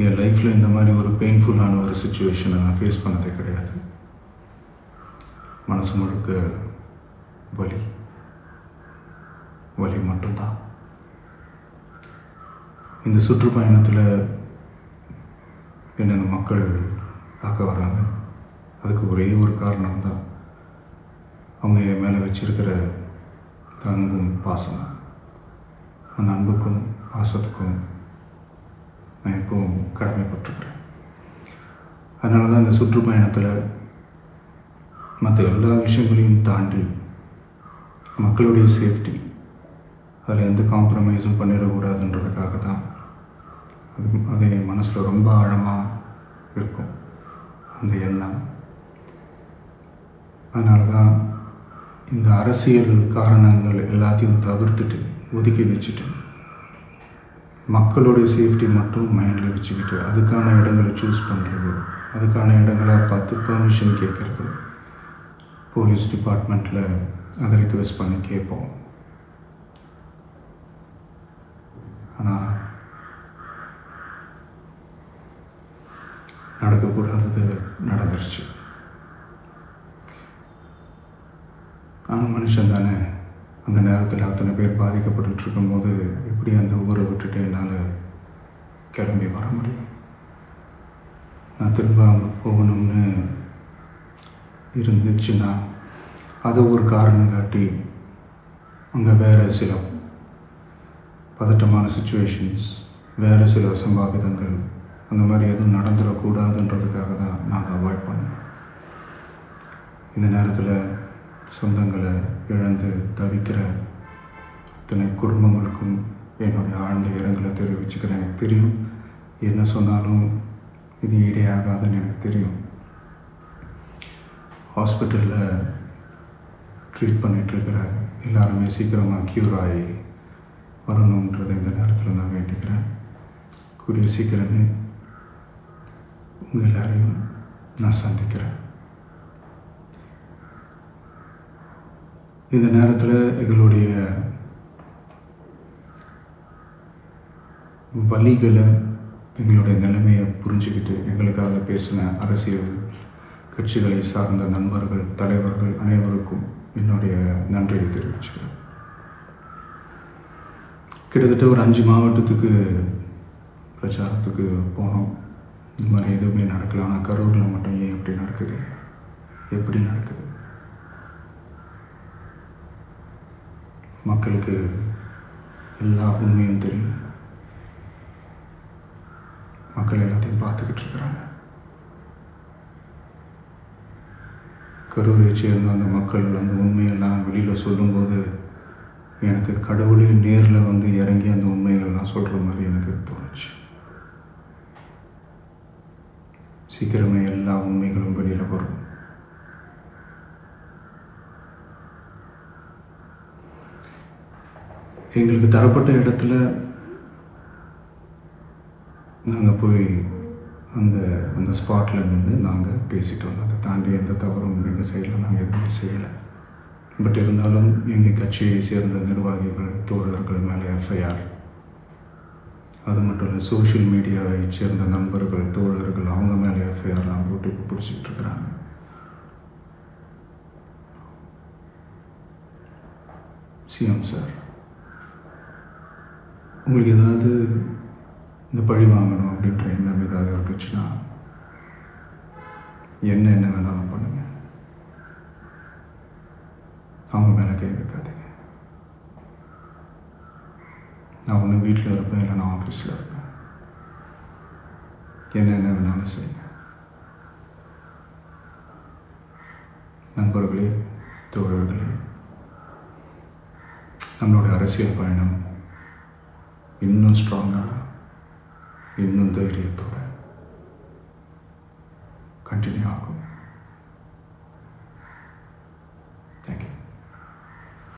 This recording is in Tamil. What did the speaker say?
என் லைஃப்பில் இந்த மாதிரி ஒரு பெயின்ஃபுல்லான ஒரு சுச்சுவேஷனை நான் ஃபேஸ் பண்ணதே கிடையாது. மனசு முழுக்க வலி வலி மட்டும்தான். இந்த சுற்றுப்பயணத்தில் என்னென்ன மக்கள் பார்க்க வராங்க, அதுக்கு ஒரே ஒரு காரணம் தான், அவங்க என் மேலே வச்சிருக்கிற அன்பும் பாசம். அந்த அன்புக்கும் பாசத்துக்கும் நான் எப்பவும் கடமைப்பட்டிருக்கிறேன். அதனால தான் இந்த சுற்றுப்பயணத்தில் மற்ற எல்லா விஷயங்களையும் தாண்டி மக்களுடைய சேஃப்டி, அதில் எந்த காம்ப்ரமைஸும் பண்ணிடக்கூடாதுன்றதுக்காக தான் அது என் மனசில் ரொம்ப ஆழமாக இருக்கும் அந்த எண்ணம். அதனால தான் இந்த அரசியல் காரணங்கள் எல்லாத்தையும் தவிர்த்துட்டு ஒதுக்கி வச்சுட்டு மக்களுடைய சேஃப்டி மட்டும் மைண்டில் வச்சுக்கிட்டு அதுக்கான இடங்களை சூஸ் பண்ணுறது, அதுக்கான இடங்களை பார்த்து பெர்மிஷன் கேட்குறது, போலீஸ் டிபார்ட்மெண்ட்டில் அதை ரிக்வெஸ்ட் பண்ணி கேட்போம். ஆனால் நடக்கக்கூடாதது நடந்துருச்சு. ஆனால் மனுஷன் தானே, அந்த நேரத்தில் அத்தனை பேர் பாதிக்கப்பட்டு இருக்கும்போது எப்படி அந்த ஊரை விட்டுட்டு என்னால் கிளம்பி வர முடியும்? நான் திரும்ப அங்கே போகணும்னு இருந்துச்சுன்னா அதை ஒரு காரணம் காட்டி அங்கே வேறு சில பதட்டமான சுச்சுவேஷன்ஸ், வேறு சில சம்பாவிதங்கள், அந்த மாதிரி எதுவும் நடந்துடக்கூடாதுன்றதுக்காக தான் நான் அவாய்ட் பண்ணேன். இந்த நேரத்தில் சொந்தங்களை இழந்து தவிக்கிற இத்தனை குடும்பங்களுக்கும் என்னுடைய ஆழ்ந்த இரங்கலை தெரிவிச்சுக்கிறேன். எனக்கு தெரியும், என்ன சொன்னாலும் இது ஈடேயாகாதுன்னு எனக்கு தெரியும். ஹாஸ்பிட்டலில் ட்ரீட் பண்ணிகிட்ருக்கிற எல்லாருமே சீக்கிரமாக க்யூர் ஆகி வரணுன்றதை இந்த நேரத்தில் நான் வேண்டிக்கிறேன். கூடிய சீக்கிரமே உங்கள் எல்லாரையும் நான் சந்திக்கிறேன். இந்த நேரத்தில் எங்களுடைய வலிகளை, எங்களுடைய நிலைமையை புரிஞ்சுக்கிட்டு எங்களுக்காக பேசின அரசியல் கட்சிகளை சார்ந்த நண்பர்கள், தலைவர்கள் அனைவருக்கும் என்னுடைய நன்றியை தெரிவிச்சுக்கிறேன். கிட்டத்தட்ட ஒரு 5 மாவட்டத்துக்கு பிரச்சாரத்துக்கு போனோம். இந்த மாதிரி எதுவுமே நடக்கல. ஆனால் கரூரில் மட்டும் ஏன் எப்படி நடக்குது, எப்படி நடக்குது? மக்களுக்கு எல்லா உண்மையும் தெரியும். மக்கள் எல்லாத்தையும் பார்த்துக்கிட்டு இருக்கிறாங்க. கரூரை சேர்ந்த அந்த மக்கள் அந்த உண்மையெல்லாம் வெளியில் சொல்லும்போது எனக்கு கடவுளே நேரில் வந்து இறங்கி அந்த உண்மைகள்லாம் சொல்கிற மாதிரி எனக்கு தோணுச்சு. சீக்கிரமே எல்லா உண்மைகளும் வெளியில் வரும். எங்களுக்கு தரப்பட்ட இடத்துல நாங்கள் போய் அந்த ஸ்பாட்டில் நின்று நாங்கள் பேசிட்டு வந்தோம். அதை தாண்டி எந்த தவறும் எங்கள் சைடில் நாங்கள் எதுவுமே செய்யலை. பட் இருந்தாலும் எங்கள் கட்சியை சேர்ந்த நிர்வாகிகள், தோழர்கள் மேலே எஃப்ஐஆர், அது மட்டும் இல்லை சோஷியல் மீடியாவை சேர்ந்த நண்பர்கள், தோழர்கள், அவங்க மேலே எஃப்ஐஆர்லாம் போட்டு இப்போ பிடிச்சிக்கிட்டு இருக்கிறாங்க. சிஎம் சார், உங்களுக்கு ஏதாவது இந்த பழி வாங்கணும் அப்படின்ற எண்ணம் ஏதாவது இருந்துச்சுன்னா என்ன வேணாலும் பண்ணுங்க. அவங்க மேலே கை வைக்காதீங்க. நான் ஒன்று வீட்டில் இருப்பேன், இல்லை நான் ஆஃபீஸில் இருப்பேன். என்ன வேணாலும் செய்யுங்க. நண்பர்களே, தோழர்களே, நம்மளுடைய அரசியல் பயணம் இன்னும் ஸ்ட்ராங்காக, இன்னும் தைரியத்தோடு கண்டினியூ ஆகும்.